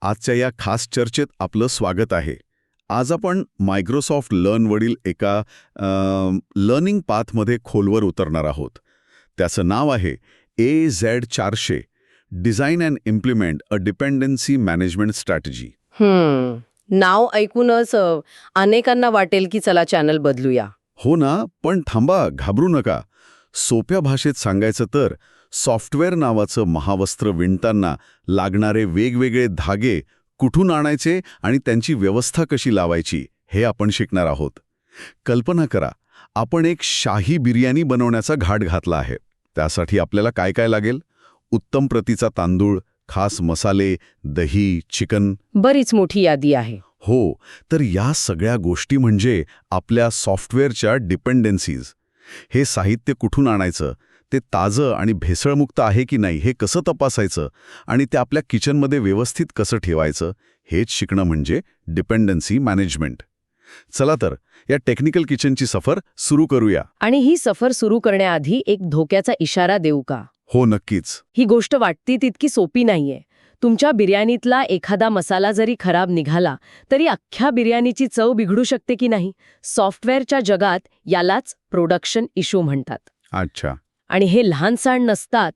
आजच्या या खास चर्चेत आपलं स्वागत आहे. आज आपण मायक्रोसॉफ्ट लर्नवरील एका लर्निंग पाथमध्ये खोलवर उतरणार आहोत. त्याचं नाव आहे AZ400 design and implement a dependency management strategy. नाव ऐकूनच अनेकांना वाटेल की चला चॅनल बदलूया. हो ना, पण थांबा, घाबरू नका. सोप्या भाषेत सांगायचं तर सॉफ्टवेअर नावाचं महावस्त्र विणताना लागणारे वेगवेगळे धागे कुठून आणायचे आणि त्यांची व्यवस्था कशी लावायची हे आपण शिकणार आहोत. कल्पना करा, आपण एक शाही बिर्याणी बनवण्याचा घाट घातला आहे. त्यासाठी आपल्याला काय काय लागेल? उत्तम प्रतीचा तांदूळ, खास मसाले, दही, चिकन. बरीच मोठी यादी आहे. हो, तर या सगळ्या गोष्टी म्हणजे आपल्या सॉफ्टवेअरच्या डिपेंडन्सीज. हे साहित्य कुठून आणायचं, ते ताजं आणि भेसळमुक्त आहे की नाही हे कसं तपासायचं आणि ते आपल्या किचनमध्ये व्यवस्थित कसं ठेवायचं, हेच शिकणं म्हणजे डिपेंडन्सी मॅनेजमेंट. चला तर या टेक्निकल किचनची सफर सुरू करूया. आणि ही सफर सुरू करण्याआधी एक धोक्याचा इशारा देऊ का? हो, नक्कीच. ही गोष्ट वाटती तितकी सोपी नाहीये. तुमच्या बिर्याणीतला एखादा मसाला जरी खराब निघाला तरी अख्ख्या बिर्याणीची चव बिघडू शकते की नाही. सॉफ्टवेअरच्या जगात यालाच प्रोडक्शन इश्यू म्हणतात. अच्छा. आणि हे लहानसहान नसतात.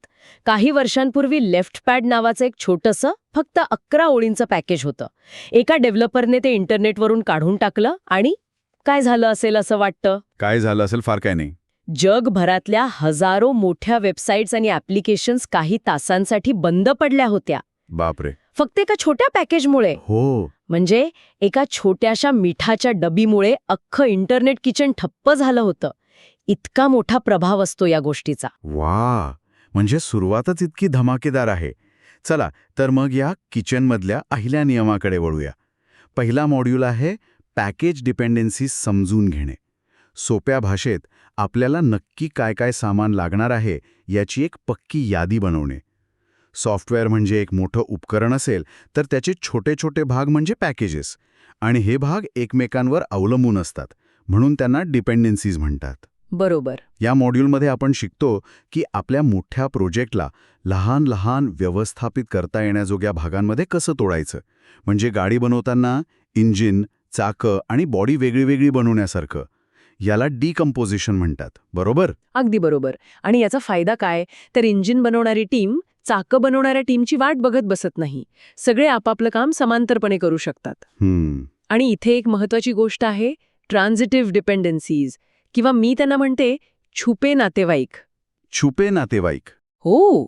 काही वर्षांपूर्वी लेफ्टपॅड नावाचं एक छोटंसं फक्त 11 ओळींचं पॅकेज होतं. एका डेव्हलपरने ते इंटरनेटवरून काढून टाकलं आणि काय झालं असेल असं वाटतं? काय झालं असेल? फार काय नाही. जगभरातल्या हजारो मोठ्या वेबसाईट्स आणि ॲप्लिकेशन्स काही तासांसाठी बंद पडल्या होत्या. बापरे. फक्त एका छोट्या पॅकेजमुळे. हो. म्हणजे एका छोट्याशा मिठाच्या डबीमुळे अख्खं इंटरनेट किचन ठप्प झालं होतं. इतका मोठा प्रभाव असतो या गोष्टीचा. वा, म्हणजे सुरुवातच इतकी धमाकेदार आहे. चला तर मग या किचनमधल्या पहिल्या नियमाकडे वळूया. पहिला मॉड्यूल आहे पॅकेज डिपेंडन्सी समजून घेणे. सोप्या भाषेत आपल्याला नक्की काय काय सामान लागणार आहे याची एक पक्की यादी बनवणे. सॉफ्टवेअर म्हणजे एक मोठं उपकरण असेल तर त्याचे छोटे छोटे भाग म्हणजे पॅकेजेस, आणि हे भाग एकमेकांवर अवलंबून असतात, म्हणून त्यांना डिपेंडन्सीज म्हणतात. बरोबर. या मॉड्यूलमध्ये आपण शिकतो की आपल्या मोठ्या प्रोजेक्टला लहान लहान व्यवस्थापित करता येण्याजोग्या भागांमध्ये कसं तोडायचं. म्हणजे गाडी बनवताना इंजिन, चाकं आणि बॉडी वेगळी वेगळी बनवण्यासारखं. याला डिकम्पोजिशन म्हणतात. बरोबर? अगदी बरोबर. आणि याचा फायदा काय? तर इंजिन बनवणारी टीम चाकं बनवणाऱ्या टीमची वाट बघत बसत नाही. सगळे आपापलं काम समांतरपणे करू शकतात. आणि इथे एक महत्वाची गोष्ट आहे, ट्रान्झिटिव्ह डिपेंडन्सीज, किंवा मी त्यांना म्हणते छुपे नातेवाईक. छुपे नातेवाईक. हो,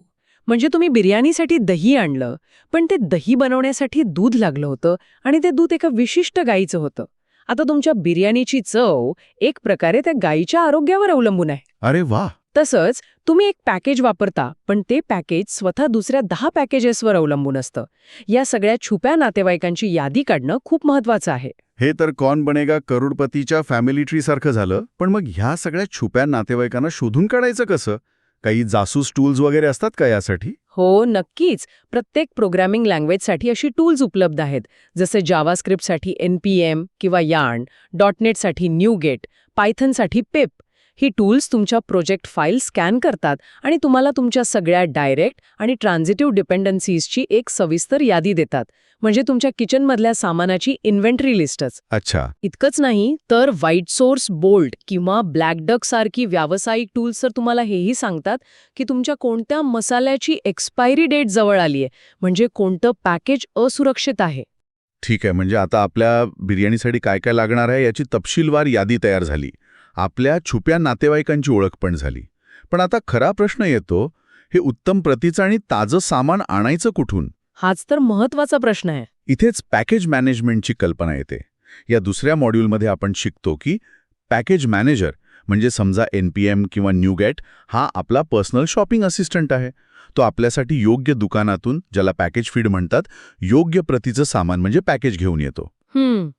म्हणजे तुम्ही बिर्याणीसाठी दही आणलं, पण ते दही बनवण्यासाठी दूध लागलं होतं आणि ते दूध एका विशिष्ट गायीचं होतं. आता तुमच्या बिर्याणीची चव एक प्रकारे त्या गायीच्या आरोग्यावर अवलंबून आहे. अरे वा. तसंच तुम्ही एक पॅकेज वापरता, पण ते पॅकेज स्वतः दुसऱ्या 10 पॅकेजेसवर अवलंबून असतं. या सगळ्या छुप्या नातेवाईकांची यादी काढणं खूप महत्वाचं आहे. हे तर कौन बनेगा करोडपतीच्या फॅमिली ट्री सारखं झालं. पण मग ह्या सगळ्या छुप्या नातेवाईकांना शोधून काढायचं कसं? काही जासूस टूल्स वगैरे असतात का यासाठी? हो, नक्कीच. प्रत्येक प्रोग्रॅमिंग लँग्वेजसाठी अशी टूल्स उपलब्ध आहेत. जसे जावास्क्रिप्टसाठी NPM किंवा यार्न, .NETसाठी न्यूगेट, पायथनसाठी पिप. ही टूल्स तुमच्या प्रोजेक्ट फाईल स्कॅन करतात आणि तुम्हाला तुमच्या सगळ्या डायरेक्ट आणि ट्रान्झिटिव्ह डिपेंडन्सीजची एक सविस्तर यादी देतात. म्हणजे तुमच्या किचनमधल्या सामानाची इन्व्हेंटरी लिस्टच. अच्छा. इतकंच नाही तर व्हाईट सोर्स बोल्ट किंवा ब्लॅक डक सारखी व्यावसायिक टूल्स तर तुम्हाला हेही सांगतात की तुमच्या कोणत्या मसाल्याची एक्सपायरी डेट जवळ आली आहे, म्हणजे कोणतं पॅकेज असुरक्षित आहे. ठीक आहे, म्हणजे आता आपल्या बिर्याणीसाठी काय काय लागणार आहे याची तपशीलवार यादी तयार झाली. आपल्या छुप्या नातेवाईकांची ओळख पण झाली. पण आता खरा प्रश्न येतो, हे उत्तम प्रतीचं आणि ताजं सामान आणायचं कुठून? हाच तर महत्वाचा प्रश्न आहे. इथेच पॅकेज मॅनेजमेंटची कल्पना येते. या दुसऱ्या मॉड्यूलमध्ये आपण शिकतो की पॅकेज मॅनेजर म्हणजे समजा NPM किंवा न्यूगेट हा आपला पर्सनल शॉपिंग असिस्टंट आहे. तो आपल्यासाठी योग्य दुकानातून, ज्याला पॅकेज फीड म्हणतात, योग्य प्रतीचं सामान म्हणजे पॅकेज घेऊन येतो.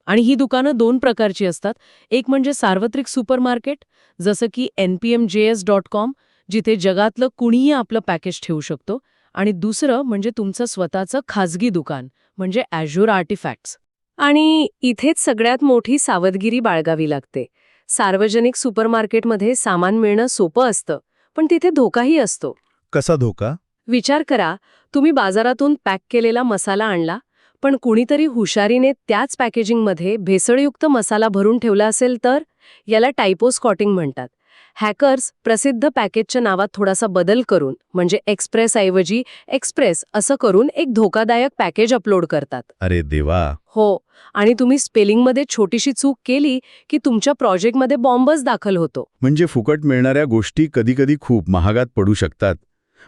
आणि ही दुकानं 2 प्रकारची असतात. एक म्हणजे सार्वत्रिक सुपरमार्केट, जसं की npmjs.com, जिथे जगातलं कुणीही आपलं पॅकेज ठेवू शकतो. आणि दुसरं म्हणजे तुमचं स्वतःचं खाजगी दुकान, म्हणजे Azure आर्टिफॅक्ट्स. आणि इथेच सगळ्यात मोठी सावधगिरी बाळगावी लागते. सार्वजनिक सुपरमार्केटमध्ये सामान मिळणं सोपं असतं, पण तिथे धोकाही असतो. कसा धोका? विचार करा, तुम्ही बाजारातून पॅक केलेला मसाला आणला, पण कुणीतरी हुशारीने त्याच पॅकेजिंगमध्ये भेसळयुक्त मसाला भरून ठेवला असेल तर याला टायपोस्कॉटिंग म्हणतात. हॅकर्स प्रसिद्ध पॅकेजच्या नावात थोडासा बदल करून म्हणजे एक्सप्रेस ऐवजी एक्सप्रेस असं करून एक धोकादायक पॅकेज अपलोड करतात. अरे देवा. हो, आणि तुम्ही स्पेलिंगमध्ये छोटीशी चूक केली की तुमच्या प्रोजेक्टमध्ये बॉम्बच दाखल होतो. म्हणजे फुकट मिळणाऱ्या गोष्टी कधीकधी खूप महागात पडू शकतात.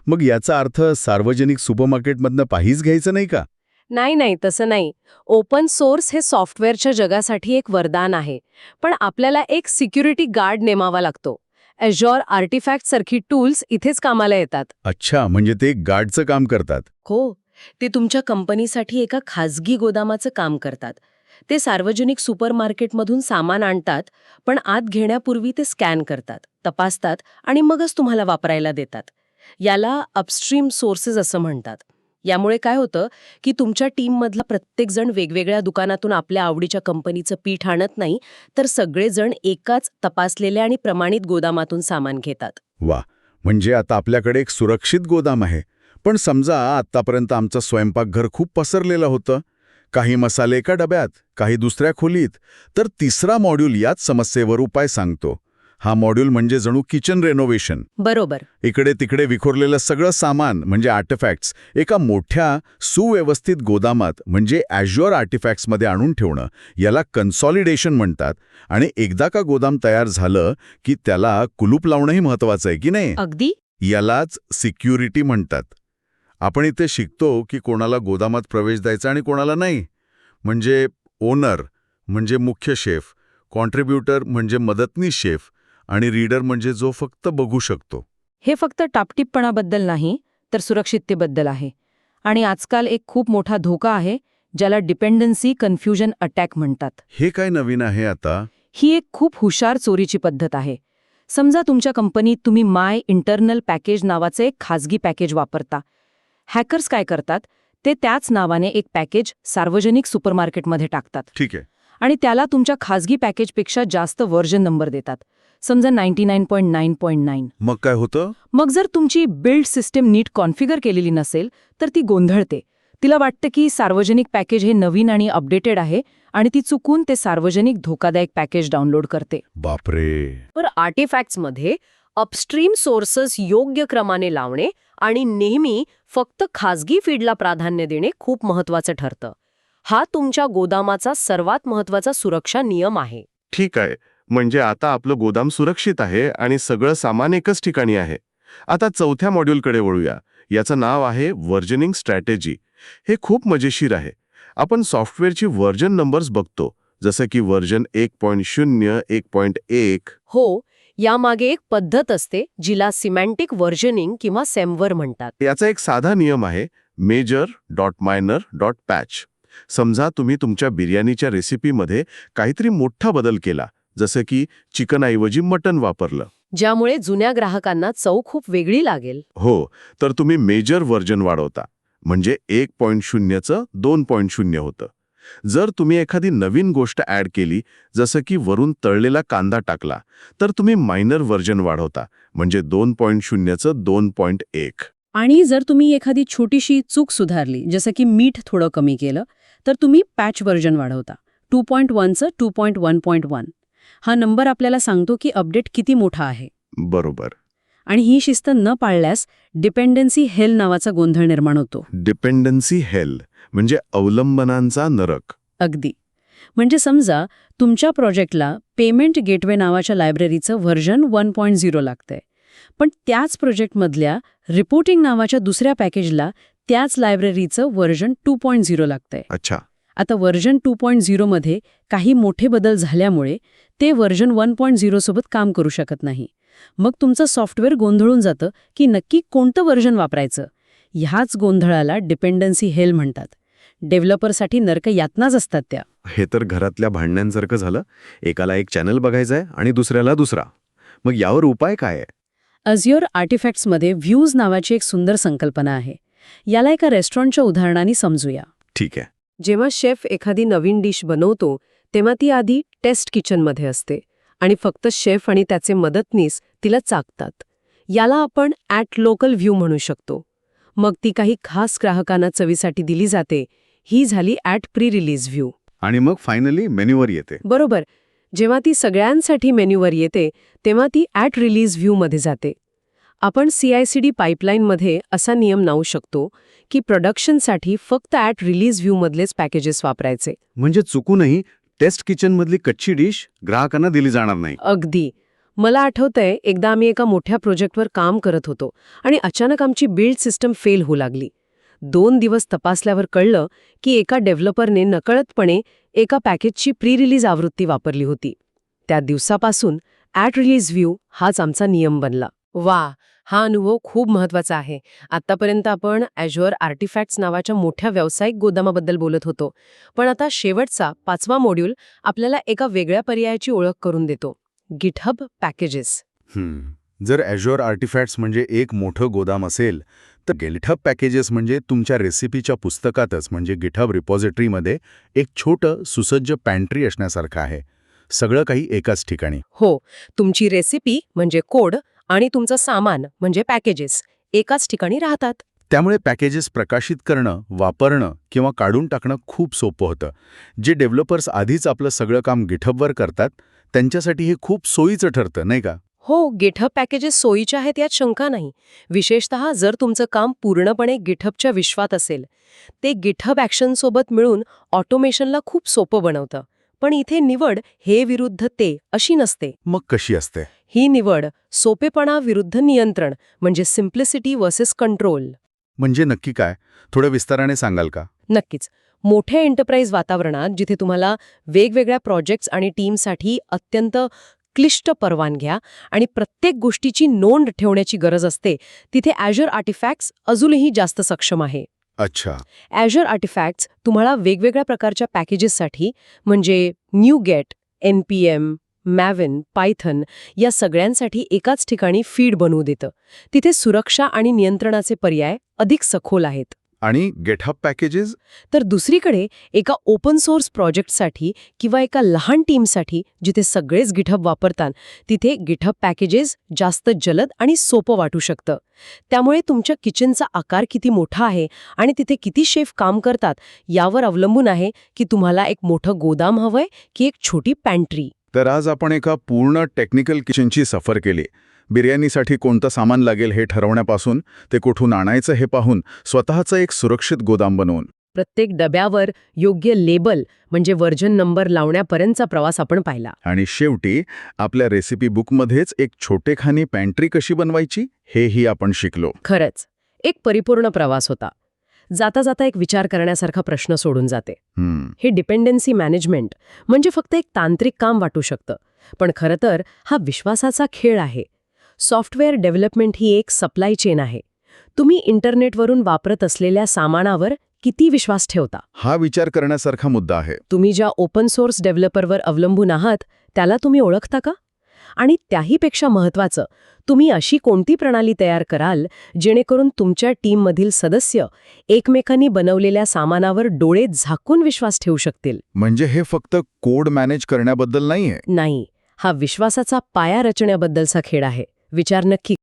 मग याचा अर्थ सार्वजनिक सुपरमार्केटमधनं काहीच घ्यायचं नाही का? नाही, तसं नाही. ओपन सोर्स हे सॉफ्टवेअरच्या जगासाठी एक वरदान आहे. पण आपल्याला एक सिक्युरिटी गार्ड नेमावा लागतो. Azure आर्टिफॅक्ट सारखी टूल्स इथेच कामाला येतात. अच्छा, म्हणजे ते गार्डचं काम करतात. हो, ते तुमच्या कंपनीसाठी एका खाजगी गोदामाचं काम करतात. ते सार्वजनिक सुपरमार्केटमधून सामान आणतात, पण आत घेण्यापूर्वी ते स्कॅन करतात, तपासतात आणि मगच तुम्हाला वापरायला देतात. याला अपस्ट्रीम सोर्सेस असं म्हणतात. यामुळे काय होतं की तुमच्या टीममधला प्रत्येकजण वेगवेगळ्या दुकानातून आपल्या आवडीच्या कंपनीचं पीठ आणत नाही, तर सगळेजण एकाच तपासलेल्या आणि प्रमाणित गोदामातून सामान घेतात. वा, म्हणजे आता आपल्याकडे एक सुरक्षित गोदाम आहे. पण समजा आतापर्यंत आमचं स्वयंपाकघर खूप पसरलेलं होतं. काही मसाले एका डब्यात, काही दुसऱ्या खोलीत. तर तिसरा मॉड्यूल याच समस्येवर उपाय सांगतो. हा मॉड्यूल म्हणजे जणू किचन रेनोव्हेशन. बरोबर. इकडे तिकडे विखुरलेलं सगळं सामान म्हणजे आर्टिफॅक्ट्स एका मोठ्या सुव्यवस्थित गोदामात म्हणजे Azure आर्टिफॅक्ट्समध्ये आणून ठेवणं, याला कन्सॉलिडेशन म्हणतात. आणि एकदा का गोदाम तयार झालं की त्याला कुलूप लावणंही महत्वाचं आहे की नाही? अगदी. यालाच सिक्युरिटी म्हणतात. आपण इथे शिकतो की कोणाला गोदामात प्रवेश द्यायचा आणि कोणाला नाही. म्हणजे ओनर म्हणजे मुख्य शेफ, कॉन्ट्रिब्युटर म्हणजे मदतनीस शेफ आणि रीडर म्हणजे जो फक्त बघू शकतो. हे फक्त टापटीपपणाबद्दल नाही, तर सुरक्षिततेबद्दल आहे. आणि आजकाल एक खूप मोठा धोका आहे, ज्याला डिपेंडन्सी कन्फ्युजन अटॅक म्हणतात. हे काय नवीन आहे आता? ही एक खूप हुशार चोरीची पद्धत आहे. समजा तुमच्या कंपनीत तुम्ही माय इंटरनल पॅकेज नावाचे एक खाजगी पॅकेज वापरता. हॅकर्स काय करतात, ते त्याच नावाने एक पॅकेज सार्वजनिक सुपरमार्केटमध्ये टाकतात. ठीक आहे. आणि त्याला तुमच्या खाजगी पॅकेजपेक्षा जास्त व्हर्जन नंबर देतात. समजा 99.9.9. मग काय होतं? मग जर तुमची बिल्ड सिस्टीम नीट कॉन्फिगर केलेली नसेल तर ती गोंधळते. तिला वाटतं की सार्वजनिक पॅकेज हे नवीन आणि अपडेटेड आहे आणि ती चुकून ते सार्वजनिक धोकादायक पॅकेज डाउनलोड करते. बापरे. पर आर्टिफॅक्ट्समध्ये अपस्ट्रीम सोर्सेस योग्य क्रमाने लावणे आणि नेहमी फक्त खाजगी फीडला प्राधान्य देणे खूप महत्वाचं ठरतं. हा तुमच्या गोदामाचा सर्वात महत्वाचा सुरक्षा नियम आहे. ठीक आहे, म्हणजे आता आपलं गोदाम सुरक्षित आहे आणि सगळं सामान एकच ठिकाणी आहे. आता चौथ्या मॉड्यूलकडे वळूया. याचं नाव आहे व्हर्जनिंग स्ट्रॅटेजी. हे खूप मजेशीर आहे. आपण सॉफ्टवेअरची व्हर्जन नंबर्स बघतो, जसं की व्हर्जन 1.0, 1.1. हो, यामागे एक पद्धत असते जिला सिमॅन्टिक व्हर्जनिंग किंवा सेमवर म्हणतात. याचा एक साधा नियम आहे, major.minor.patch. समजा तुम्ही तुमच्या बिर्याणीच्या रेसिपीमध्ये काहीतरी मोठा बदल केला, जसं की चिकनऐवजी मटण वापरलं. ज्यामुळे जुन्या ग्राहकांना चव खूप वेगळी लागेल. हो, तर तुम्ही मेजर व्हर्जन वाढवता. म्हणजे 1.0चं 2.0 होतं. जर तुम्ही एखादी नवीन गोष्ट ॲड केली, जसं की वरून तळलेला कांदा टाकला, तर तुम्ही मायनर व्हर्जन वाढवता. म्हणजे 2.0चं 2.1. आणि जर तुम्ही एखादी छोटीशी चूक सुधारली, जसं की मीठ थोडं कमी केलं, तर तुम्ही पॅच व्हर्जन वाढवता. 2.1चं 2.1.1. हा नंबर आपल्याला सांगतो की अपडेट किती मोठा आहे. बरोबर. आणि ही शिस्त न पाळल्यास डिपेंडन्सी हेल नावाचा गोंधळ निर्माण होतो. डिपेंडन्सी हेल म्हणजे अवलंबनांचा नरक. अगदी. म्हणजे समजा तुमच्या प्रोजेक्टला पेमेंट गेटवे नावाच्या लायब्ररीचं व्हर्जन 1.0 लागतंय. पण त्याच प्रोजेक्टमधल्या रिपोर्टिंग नावाच्या दुसऱ्या पॅकेजला त्याच लायब्ररीचं व्हर्जन 2.0 लागतंय. अच्छा. आता व्हर्जन 2.0 मध्ये काही मोठे बदल झाल्यामुळे ते व्हर्जन 1.0 सोबत काम करू शकत नाही. मग तुमचं सॉफ्टवेअर गोंधळून जातं की नक्की कोणतं व्हर्जन वापरायचं. ह्याच गोंधळाला डिपेंडन्सी हेल म्हणतात. डेव्हलपरसाठी नरक यातनाच असतात त्या. हे तर घरातल्या भांडण्यांसारखं झालं. एकाला एक चॅनल बघायचंय आणि दुसऱ्याला दुसरा. मग यावर उपाय काय आहे? Azure आर्टिफॅक्ट्समध्ये व्ह्यूज नावाची एक सुंदर संकल्पना आहे. याला एका रेस्टॉरंटच्या उदाहरणाने समजूया. ठीक आहे. जेव्हा शेफ एखादी नवीन डिश बनवतो तेव्हा ती आधी टेस्ट किचनमध्ये असते आणि फक्त शेफ आणि त्याचे मदतनीस तिला चाखतात. याला आपण ॲट लोकल व्ह्यू म्हणू शकतो. मग ती काही खास ग्राहकांना चवीसाठी दिली जाते. ही झाली ॲट प्री रिलीज व्ह्यू. आणि मग फायनली मेन्यूवर येते. बरोबर. जेव्हा ती सगळ्यांसाठी मेन्यूवर येते तेव्हा ती ॲट रिलीज व्ह्यूमध्ये जाते. आपण CI/CD पाईपलाईनमध्ये असा नियम लावू शकतो की प्रोडक्शनसाठी फक्त ॲट रिलीज व्ह्यूमधलेच पॅकेजेस वापरायचे. म्हणजे चुकूनही टेस्ट किचनमधली कच्ची डिश ग्राहकांना दिली जाणार नाही. अगदी. मला आठवतंय एकदा आम्ही एका मोठ्या प्रोजेक्टवर काम करत होतो आणि अचानक आमची बिल्ड सिस्टम फेल होऊ लागली. 2 दिवस तपासल्यावर कळलं की एका डेव्हलपरने नकळतपणे एका पॅकेजची प्री रिलीज आवृत्ती वापरली होती. त्या दिवसापासून ॲट रिलीज व्ह्यू हाच आमचा नियम बनला. वा, हा अनुभव खूप महत्वाचा आहे. आतापर्यंत आपण Azure आर्टिफॅक्ट्स नावाच्या मोठ्या व्यावसायिक गोदामाबद्दल बोलत होतो. पण आता शेवटचा 5वा मॉड्यूल आपल्याला एका वेगळ्या पर्यायाची ओळख करून देतो. GitHub packages. जर Azure आर्टिफॅक्ट्स म्हणजे एक मोठं गोदाम असेल, तर गिटहब पॅकेजेस म्हणजे तुमच्या रेसिपीच्या पुस्तकातच म्हणजे गिटहब रिपॉझिटरीमध्ये एक छोटं सुसज्ज पॅन्ट्री असण्यासारखं आहे. सगळं काही एकाच ठिकाणी. हो, तुमची रेसिपी म्हणजे कोड आणि तुमचं सामान म्हणजे पॅकेजेस एकाच ठिकाणी राहतात. त्यामुळे पॅकेजेस प्रकाशित करणं, वापरणं किंवा काढून टाकणं खूप सोपं होतं. जे डेव्हलपर्स आधीच आपलं सगळं काम गिटहबवर करतात, त्यांच्यासाठी हे खूप सोयीचं ठरतं, नाही का? हो, गिटहब पॅकेजेस सोयीचे आहेत यात शंका नाही. विशेषतः जर तुमचं काम पूर्णपणे गिटहबच्या विश्वात असेल. ते गिटहब ॲक्शनसोबत मिळून ऑटोमेशनला खूप सोपं बनवतं. पण इथे निवड हे विरुद्ध ते अशी नसते. मग कशी असते? ही निवड सोपेपणा विरुद्ध नियंत्रण म्हणजे सिम्प्लिसिटी वर्सेस कंट्रोल. म्हणजे नक्की काय? थोडं विस्ताराने सांगाल का? नक्कीच. मोठ्या एंटरप्राइज वातावरणात जिथे तुम्हाला वेगवेगळ्या प्रोजेक्ट्स आणि टीमसाठी अत्यंत क्लिष्ट परवानग्या आणि प्रत्येक गोष्टीची नोंद ठेवण्याची गरज असते, तिथे Azure आर्टिफॅक्ट्स अजूनही जास्त सक्षम आहे. अच्छा. Azure आर्टिफॅक्ट्स तुम्हाला वेगवेगळ्या प्रकारच्या पॅकेजेससाठी म्हणजे NuGet, NPM, Maven, Python या सगळ्यांसाठी एकाच ठिकाणी फीड बनवू देतं. तिथे सुरक्षा आणि नियंत्रणाचे पर्याय अधिक सखोल आहेत. आणि गिटहब पॅकेजेस? तर दुसरीकडे एका ओपन सोर्स प्रोजेक्टसाठी किंवा एका लहान टीमसाठी जिथे सगळेच गिटहब वापरतात, तिथे गिटहब पॅकेजेस जास्त जलद आणि सोपं वाटू शकतं. त्यामुळे तुमच्या किचनचा आकार किती मोठा आहे आणि तिथे किती शेफ काम करतात यावर अवलंबून आहे की तुम्हाला एक मोठं गोदाम हवंय की एक छोटी पॅन्ट्री. तर आज आपण एका पूर्ण टेक्निकल किचनची सफर केली. बिर्याणीसाठी कोणतं सामान लागेल हे ठरवण्यापासून ते कुठून आणायचं हे पाहून स्वतःचं एक सुरक्षित गोदाम बनवून प्रत्येक डब्यावर योग्य लेबल म्हणजे व्हर्जन नंबर लावण्यापर्यंतचा प्रवास आपण पाहिला. आणि शेवटी आपल्या रेसिपी बुकमध्येच एक छोटेखानी पॅन्ट्री कशी बनवायची हेही आपण शिकलो. खरंच एक परिपूर्ण प्रवास होता. जाता जाता एक विचार करण्यासारखा प्रश्न सोडून जाते. हे डिपेंडन्सी मॅनेजमेंट म्हणजे फक्त एक तांत्रिक काम वाटू शकतं, पण खरं तर हा विश्वासाचा खेळ आहे. सॉफ्टवेअर डेव्हलपमेंट ही एक सप्लाय चेन आहे. तुम्ही इंटरनेटवरून वापरत असलेल्या सामानावर किती विश्वास ठेवता? हा विचार करण्यासारखा मुद्दा आहे. तुम्ही ज्या ओपन सोर्स डेव्हलपरवर अवलंबून आहात त्याला तुम्ही ओळखता का? आणि त्याहीपेक्षा महत्त्वाचं, तुम्ही अशी कोणती प्रणाली तयार कराल जेणेकरून तुमच्या टीममधील सदस्य एकमेकांनी बनवलेल्या सामानावर डोळे झाकून विश्वास ठेवू शकतील? म्हणजे हे फक्त कोड मॅनेज करण्याबद्दल नाहीये. नाही, हा विश्वासाचा पाया रचण्याबद्दलचा खेळ आहे. विचार नक्की